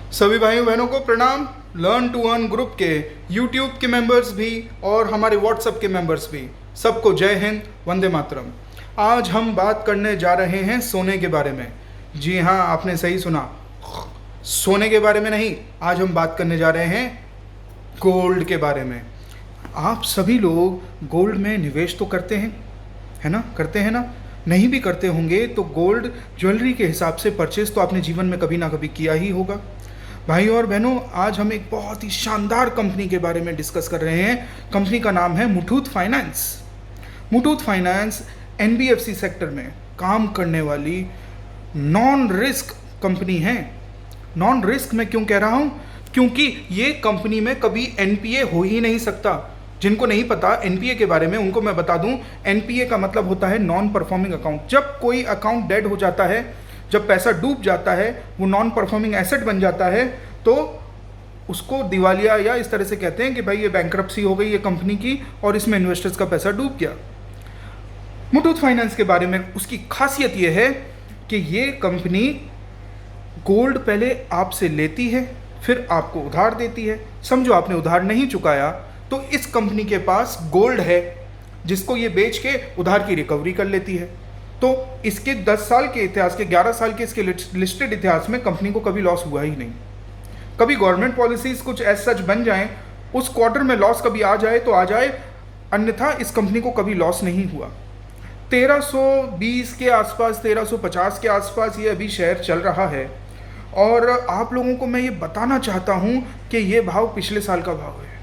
सभी भाइयों बहनों को प्रणाम। लर्न टू अर्न ग्रुप के यूट्यूब के मेंबर्स भी और हमारे व्हाट्सएप के मेंबर्स भी, सबको जय हिंद, वंदे मातरम। आज हम बात करने जा रहे हैं सोने के बारे में। जी हाँ, आपने सही सुना, सोने के बारे में नहीं, आज हम बात करने जा रहे हैं गोल्ड के बारे में। आप सभी लोग गोल्ड में निवेश तो करते हैं, है ना? करते हैं ना? नहीं भी करते होंगे तो गोल्ड ज्वेलरी के हिसाब से परचेज तो आपने जीवन में कभी ना कभी किया ही होगा। भाइयों और बहनों, आज हम एक बहुत ही शानदार कंपनी के बारे में डिस्कस कर रहे हैं। कंपनी का नाम है Muthoot finance. Muthoot finance NBFC sector में काम करने वाली नॉन रिस्क कंपनी है। नॉन रिस्क मैं क्यों कह रहा हूँ? क्योंकि ये कंपनी में कभी एनपीए हो ही नहीं सकता। जिनको नहीं पता एनपीए के बारे में, उनको मैं बता दूं, एनपीए का मतलब होता है नॉन परफॉर्मिंग अकाउंट। जब कोई अकाउंट डेड हो जाता है, जब पैसा डूब जाता है, वो नॉन परफॉर्मिंग एसेट बन जाता है, तो उसको दिवालिया या इस तरह से कहते हैं कि भाई ये बैंकरप्सी हो गई ये कंपनी की और इसमें इन्वेस्टर्स का पैसा डूब गया। मुथूट फाइनेंस के बारे में उसकी खासियत ये है कि ये कंपनी गोल्ड पहले आपसे लेती है, फिर आपको उधार देती है। समझो आपने उधार नहीं चुकाया तो इस कंपनी के पास गोल्ड है जिसको ये बेच के उधार की रिकवरी कर लेती है। तो इसके 10 साल के इतिहास के 11 साल के इसके लिस्टेड इतिहास में कंपनी को कभी लॉस हुआ ही नहीं। कभी गवर्नमेंट पॉलिसीज कुछ एज सच बन जाएं, उस क्वार्टर में लॉस कभी आ जाए तो आ जाए, अन्यथा इस कंपनी को कभी लॉस नहीं हुआ। 1320 के आसपास, 1350 के आसपास ये अभी शेयर चल रहा है। और आप लोगों को मैं ये बताना चाहता हूँ कि ये भाव पिछले साल का भाव है,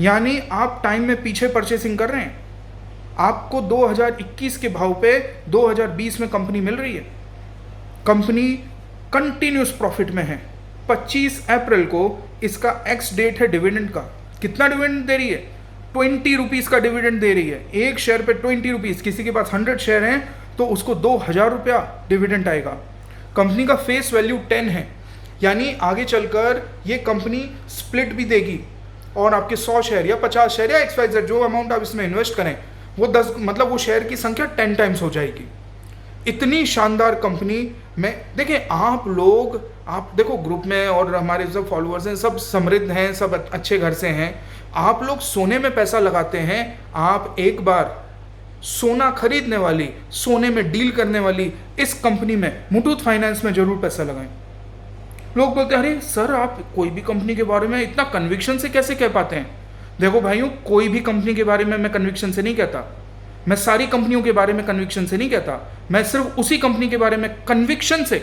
यानी आप टाइम में पीछे परचेसिंग कर रहे हैं। आपको 2021 के भाव पे 2020 में कंपनी मिल रही है। कंपनी कंटिन्यूस प्रॉफिट में है। 25 अप्रैल को इसका एक्स डेट है डिविडेंड का। कितना डिविडेंड दे रही है? 20 रुपीज़ का डिविडेंड दे रही है। एक शेयर पे 20 रुपीज़। किसी के पास 100 शेयर हैं तो उसको 2000 रुपया डिविडेंड आएगा। कंपनी का फेस वैल्यू 10 है, यानी आगे चलकर ये कंपनी स्प्लिट भी देगी और आपके 100 शेयर या 50 शेयर या XYZ जो अमाउंट आप इसमें इन्वेस्ट करें वो 10, मतलब वो शेयर की संख्या 10 टाइम्स हो जाएगी। इतनी शानदार कंपनी में देखें आप लोग, आप देखो ग्रुप में और हमारे जो फॉलोअर्स हैं सब समृद्ध हैं, सब अच्छे घर से हैं। आप लोग सोने में पैसा लगाते हैं, आप एक बार सोना खरीदने वाली, सोने में डील करने वाली इस कंपनी में, मुथूट फाइनेंस में जरूर पैसा लगाएं। लोग बोलते हैं अरे सर आप कोई भी कंपनी के बारे में इतना कन्विक्शन से कैसे कह पाते हैं? देखो भाइयों, कोई भी कंपनी के बारे में मैं कन्विक्शन से नहीं कहता। मैं सारी कंपनियों के बारे में कन्विक्शन से नहीं कहता। मैं सिर्फ उसी कंपनी के बारे में कन्विक्शन से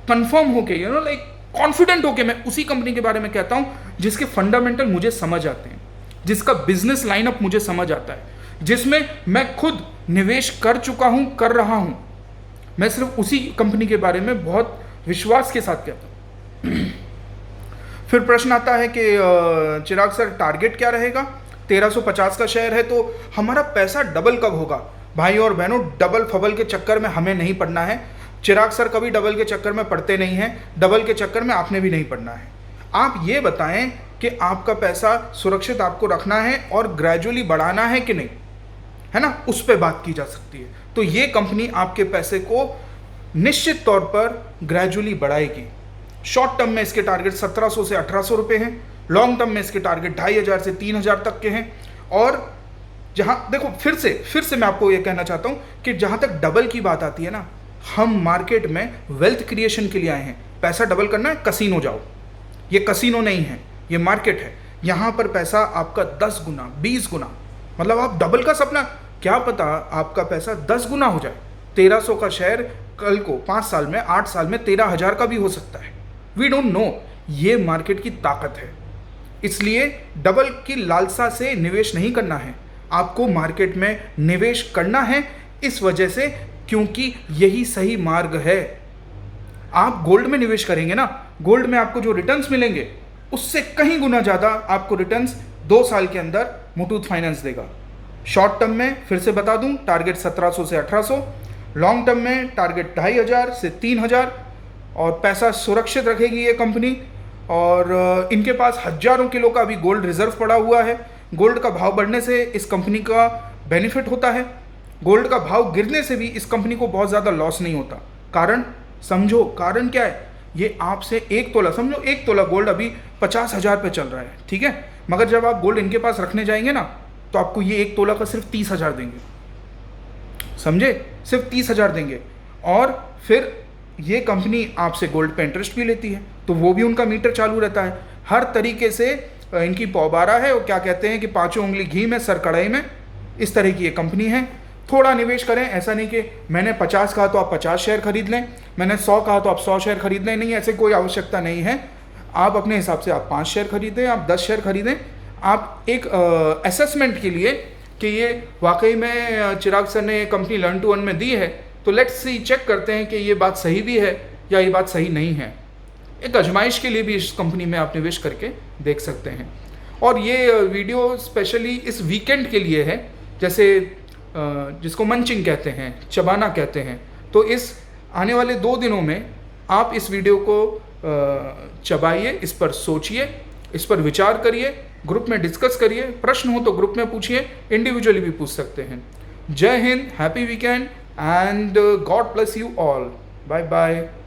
कंफर्म होके, लाइक कॉन्फिडेंट होके मैं उसी कंपनी के बारे में कहता हूँ जिसके फंडामेंटल मुझे समझ आते हैं, जिसका बिजनेस लाइनअप मुझे समझ आता है, जिसमें मैं खुद निवेश कर चुका हूँ, कर रहा हूँ। मैं सिर्फ उसी कंपनी के बारे में बहुत विश्वास के साथ कहता हूँ। फिर प्रश्न आता है कि चिराग सर टारगेट क्या रहेगा? 1350 का शेयर है तो हमारा पैसा डबल कब होगा? भाई और बहनों, डबल फबल के चक्कर में हमें नहीं पड़ना है। चिराग सर कभी डबल के चक्कर में पड़ते नहीं हैं, डबल के चक्कर में आपने भी नहीं पड़ना है। आप ये बताएं कि आपका पैसा सुरक्षित आपको रखना है और ग्रेजुअली बढ़ाना है कि नहीं, है ना? उस पर बात की जा सकती है। तो ये कंपनी आपके पैसे को निश्चित तौर पर ग्रेजुअली बढ़ाएगी। शॉर्ट टर्म में इसके टारगेट 1700 से 1800 रुपये हैं। लॉन्ग टर्म में इसके टारगेट 2500 से 3000 तक के हैं। और जहां देखो, फिर से मैं आपको ये कहना चाहता हूं कि जहां तक डबल की बात आती है ना, हम मार्केट में वेल्थ क्रिएशन के लिए आए हैं। पैसा डबल करना है, कसीनो जाओ। ये कसीनो नहीं है, ये मार्केट है। यहां पर पैसा आपका 10 गुना, 20 गुना, मतलब आप डबल का सपना, क्या पता आपका पैसा 10 गुना हो जाए। 1300 का शेयर कल को 5 साल में, 8 साल में 13,000 का भी हो सकता है। We don't know. ये मार्केट की ताकत है। इसलिए डबल की लालसा से निवेश नहीं करना है, आपको मार्केट में निवेश करना है इस वजह से क्योंकि यही सही मार्ग है। आप गोल्ड में निवेश करेंगे ना, गोल्ड में आपको जो रिटर्न्स मिलेंगे उससे कहीं गुना ज़्यादा आपको रिटर्न्स 2 साल के अंदर मुथूट फाइनेंस देगा। शॉर्ट टर्म में फिर से बता दूं, टारगेट 1700 से 1800, लॉन्ग टर्म में टारगेट 2500 से 3000। और पैसा सुरक्षित रखेगी ये कंपनी। और इनके पास हजारों किलो का अभी गोल्ड रिजर्व पड़ा हुआ है। गोल्ड का भाव बढ़ने से इस कंपनी का बेनिफिट होता है, गोल्ड का भाव गिरने से भी इस कंपनी को बहुत ज़्यादा लॉस नहीं होता। कारण समझो, कारण क्या है? ये आपसे 1 तोला, समझो 1 तोला गोल्ड अभी 50,000 पे चल रहा है, ठीक है। मगर जब आप गोल्ड इनके पास रखने जाएंगे ना, तो आपको ये 1 तोला का सिर्फ 30,000 देंगे, समझे, सिर्फ 30,000 देंगे। और फिर ये कंपनी आपसे गोल्ड पे इंटरेस्ट भी लेती है, तो वो भी उनका मीटर चालू रहता है। हर तरीके से इनकी पौबारा है, और क्या कहते हैं कि 5 उंगली घी में सर कढ़ाई में, इस तरह की ये कंपनी है। थोड़ा निवेश करें, ऐसा नहीं कि मैंने 50 कहा तो आप 50 शेयर खरीद लें, मैंने 100 कहा तो आप 100 शेयर खरीद लें, नहीं, ऐसे कोई आवश्यकता नहीं है। आप अपने हिसाब से आप 5 शेयर खरीदें, आप 10 शेयर खरीदें, आप एक असेसमेंट के लिए कि ये वाकई में चिराग सर ने कंपनी लर्न टू अर्न में दी है, तो लेट्स सी, चेक करते हैं कि ये बात सही भी है या ये बात सही नहीं है। एक आजमाइश के लिए भी इस कंपनी में आप निवेश करके देख सकते हैं। और ये वीडियो स्पेशली इस वीकेंड के लिए है, जैसे जिसको मंचिंग कहते हैं, चबाना कहते हैं। तो इस आने वाले 2 दिनों में आप इस वीडियो को चबाइए, इस पर सोचिए, इस पर विचार करिए, ग्रुप में डिस्कस करिए, प्रश्न हो तो ग्रुप में पूछिए, इंडिविजुअली भी पूछ सकते हैं। जय Hind, happy weekend, and God bless you all. Bye bye.